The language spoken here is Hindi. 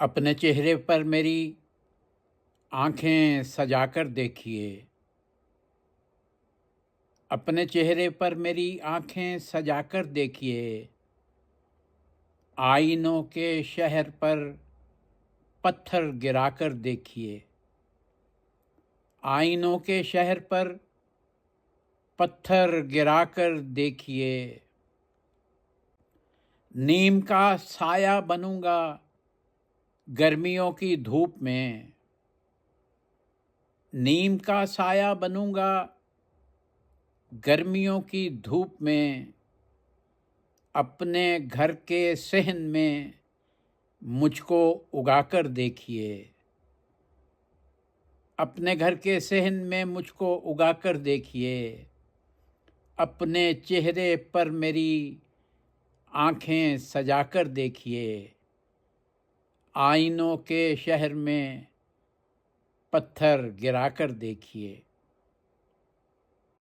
अपने चेहरे पर मेरी आंखें सजाकर देखिए। अपने चेहरे पर मेरी आंखें सजाकर देखिए। आईनों के शहर पर पत्थर गिराकर देखिए। आईनों के शहर पर पत्थर गिराकर देखिए। नीम का साया बनूंगा गर्मियों की धूप में। नीम का साया बनूंगा गर्मियों की धूप में। अपने घर के सहन में मुझको उगाकर देखिए। अपने घर के सहन में मुझको उगाकर देखिए। अपने चेहरे पर मेरी आंखें सजाकर देखिए। आईनों के शहर में पत्थर गिराकर देखिए।